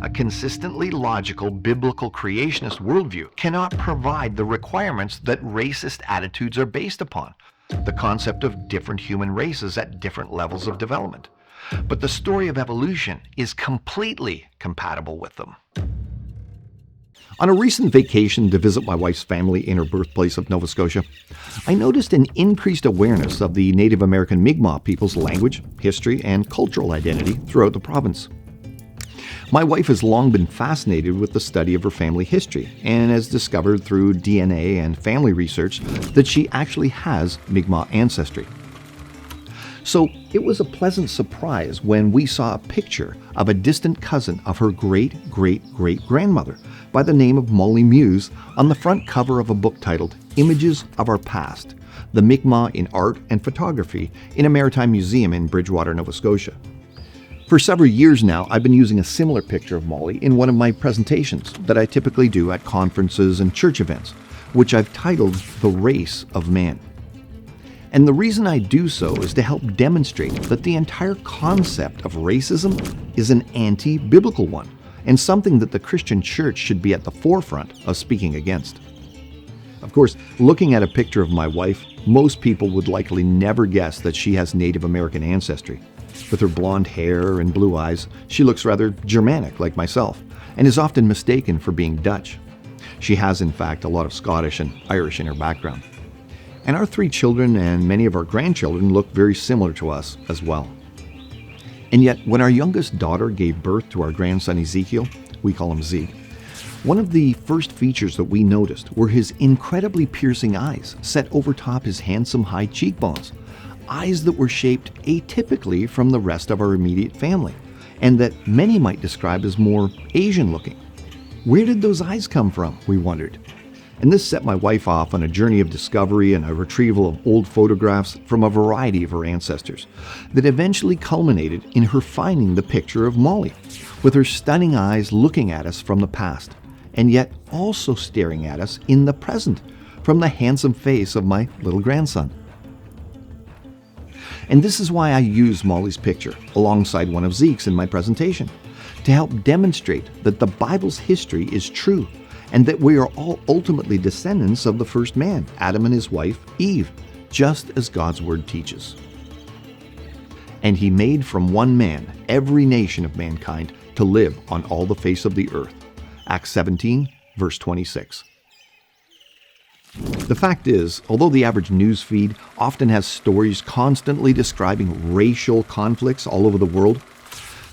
A consistently logical, biblical creationist worldview cannot provide the requirements that racist attitudes are based upon, the concept of different human races at different levels of development. But the story of evolution is completely compatible with them. On a recent vacation to visit my wife's family in her birthplace of Nova Scotia, I noticed an increased awareness of the Native American Mi'kmaq people's language, history, and cultural identity throughout the province. My wife has long been fascinated with the study of her family history and has discovered through DNA and family research that she actually has Mi'kmaq ancestry. So it was a pleasant surprise when we saw a picture of a distant cousin of her great-great-great-grandmother by the name of Molly Muse on the front cover of a book titled Images of Our Past, The Mi'kmaq in Art and Photography in a Maritime Museum in Bridgewater, Nova Scotia. For several years now, I've been using a similar picture of Molly in one of my presentations that I typically do at conferences and church events, which I've titled The Race of Man. And the reason I do so is to help demonstrate that the entire concept of racism is an anti-biblical one, and something that the Christian church should be at the forefront of speaking against. Of course, looking at a picture of my wife, most people would likely never guess that she has Native American ancestry. With her blonde hair and blue eyes, she looks rather Germanic like myself, and is often mistaken for being Dutch. She has, in fact, a lot of Scottish and Irish in her background. And our 3 children and many of our grandchildren look very similar to us as well. And yet, when our youngest daughter gave birth to our grandson Ezekiel, we call him Zeke, one of the first features that we noticed were his incredibly piercing eyes set over top his handsome high cheekbones, eyes that were shaped atypically from the rest of our immediate family, and that many might describe as more Asian looking. Where did those eyes come from, we wondered. And this set my wife off on a journey of discovery and a retrieval of old photographs from a variety of her ancestors that eventually culminated in her finding the picture of Molly, with her stunning eyes looking at us from the past, and yet also staring at us in the present from the handsome face of my little grandson. And this is why I use Molly's picture alongside one of Zeke's in my presentation, to help demonstrate that the Bible's history is true, and that we are all ultimately descendants of the first man, Adam and his wife, Eve, just as God's word teaches. And he made from one man every nation of mankind to live on all the face of the earth. Acts 17, verse 26. The fact is, although the average news feed often has stories constantly describing racial conflicts all over the world,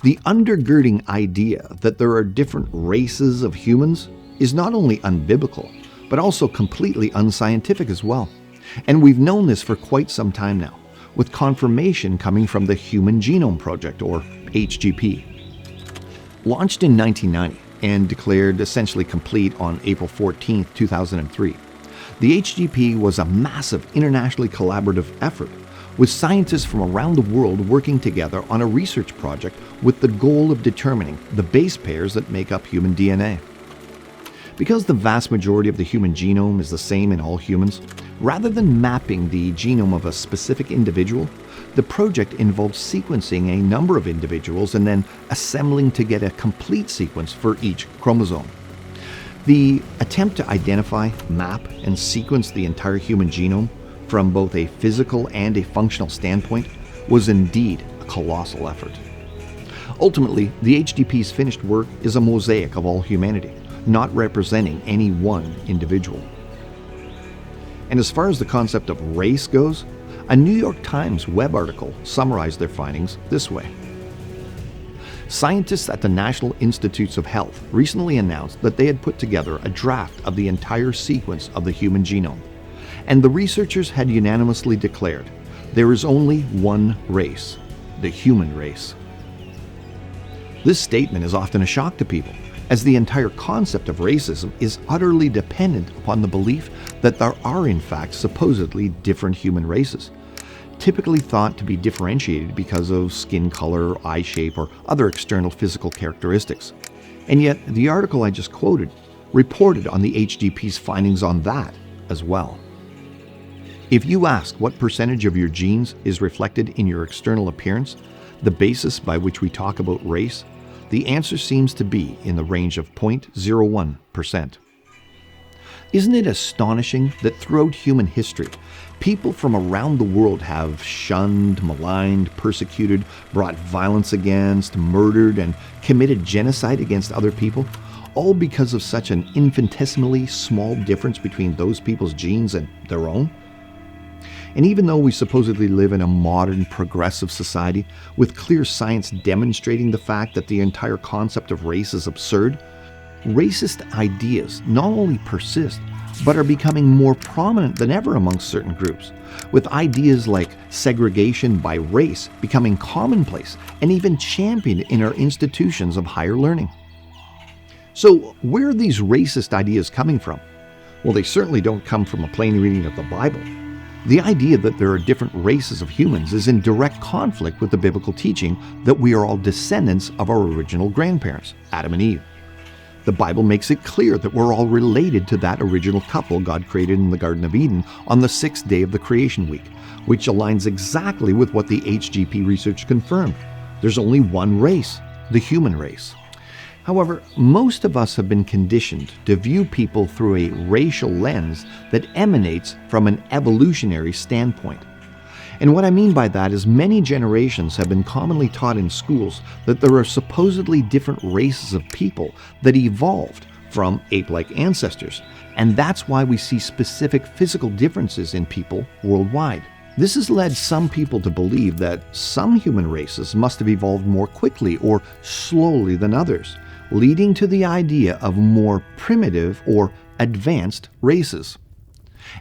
the undergirding idea that there are different races of humans is not only unbiblical, but also completely unscientific as well. And we've known this for quite some time now, with confirmation coming from the Human Genome Project, or HGP. Launched in 1990 and declared essentially complete on April 14, 2003, the HGP was a massive internationally collaborative effort, with scientists from around the world working together on a research project with the goal of determining the base pairs that make up human DNA. Because the vast majority of the human genome is the same in all humans, rather than mapping the genome of a specific individual, the project involved sequencing a number of individuals and then assembling to get a complete sequence for each chromosome. The attempt to identify, map, and sequence the entire human genome from both a physical and a functional standpoint was indeed a colossal effort. Ultimately, the HGP's finished work is a mosaic of all humanity, not representing any one individual. And as far as the concept of race goes, a New York Times web article summarized their findings this way. Scientists at the National Institutes of Health recently announced that they had put together a draft of the entire sequence of the human genome, and the researchers had unanimously declared there is only one race, the human race. This statement is often a shock to people, as the entire concept of racism is utterly dependent upon the belief that there are in fact supposedly different human races, typically thought to be differentiated because of skin color, eye shape, or other external physical characteristics. And yet, the article I just quoted reported on the HGP's findings on that as well. If you ask what percentage of your genes is reflected in your external appearance, the basis by which we talk about race, The answer seems to be in the range of 0.01%. Isn't it astonishing that throughout human history, people from around the world have shunned, maligned, persecuted, brought violence against, murdered, and committed genocide against other people, all because of such an infinitesimally small difference between those people's genes and their own? And even though we supposedly live in a modern, progressive society, with clear science demonstrating the fact that the entire concept of race is absurd, racist ideas not only persist, but are becoming more prominent than ever amongst certain groups, with ideas like segregation by race becoming commonplace and even championed in our institutions of higher learning. So, where are these racist ideas coming from? Well, they certainly don't come from a plain reading of the Bible. The idea that there are different races of humans is in direct conflict with the biblical teaching that we are all descendants of our original grandparents, Adam and Eve. The Bible makes it clear that we're all related to that original couple God created in the Garden of Eden on the 6th day of the creation week, which aligns exactly with what the HGP research confirmed. There's only one race, the human race. However, most of us have been conditioned to view people through a racial lens that emanates from an evolutionary standpoint. And what I mean by that is many generations have been commonly taught in schools that there are supposedly different races of people that evolved from ape-like ancestors, and that's why we see specific physical differences in people worldwide. This has led some people to believe that some human races must have evolved more quickly or slowly than others, leading to the idea of more primitive or advanced races.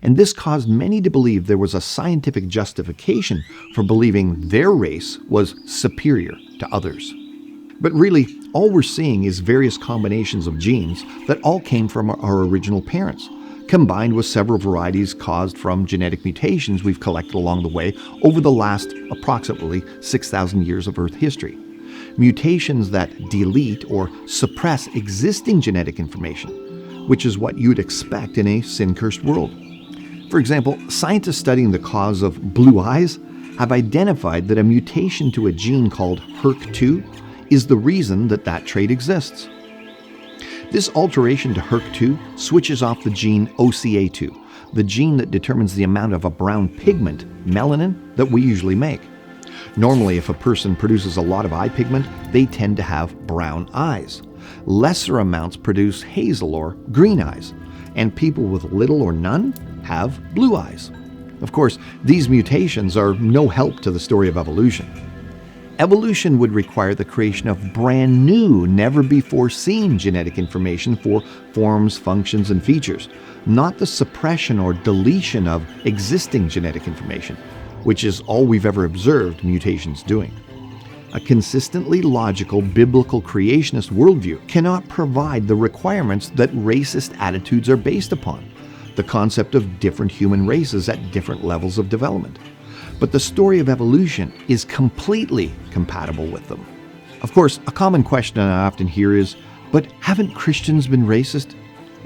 And this caused many to believe there was a scientific justification for believing their race was superior to others. But really, all we're seeing is various combinations of genes that all came from our original parents, combined with several varieties caused from genetic mutations we've collected along the way over the last approximately 6,000 years of Earth history. Mutations that delete or suppress existing genetic information, which is what you'd expect in a sin-cursed world. For example, scientists studying the cause of blue eyes have identified that a mutation to a gene called HERK2 is the reason that that trait exists. This alteration to HERK2 switches off the gene OCA2, the gene that determines the amount of a brown pigment, melanin, that we usually make. Normally, if a person produces a lot of eye pigment, they tend to have brown eyes. Lesser amounts produce hazel or green eyes, and people with little or none have blue eyes. Of course, these mutations are no help to the story of evolution. Evolution would require the creation of brand new, never-before-seen genetic information for forms, functions, and features, not the suppression or deletion of existing genetic information, which is all we've ever observed mutations doing. A consistently logical biblical creationist worldview cannot provide the requirements that racist attitudes are based upon, the concept of different human races at different levels of development. But the story of evolution is completely compatible with them. Of course, a common question I often hear is, but haven't Christians been racist?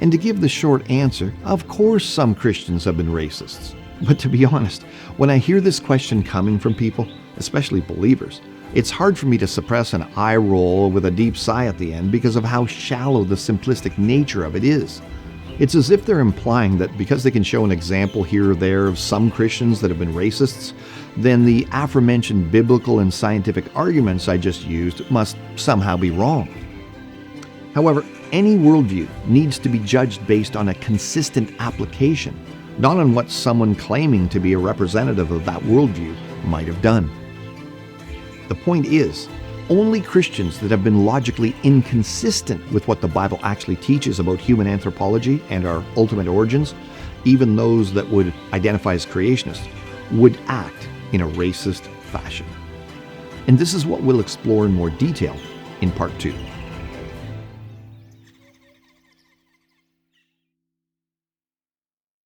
And to give the short answer, of course some Christians have been racists. But to be honest, when I hear this question coming from people, especially believers, it's hard for me to suppress an eye roll with a deep sigh at the end because of how shallow the simplistic nature of it is. It's as if they're implying that because they can show an example here or there of some Christians that have been racists, then the aforementioned biblical and scientific arguments I just used must somehow be wrong. However, any worldview needs to be judged based on a consistent application, not on what someone claiming to be a representative of that worldview might have done. The point is, only Christians that have been logically inconsistent with what the Bible actually teaches about human anthropology and our ultimate origins, even those that would identify as creationists, would act in a racist fashion. And this is what we'll explore in more detail in Part 2.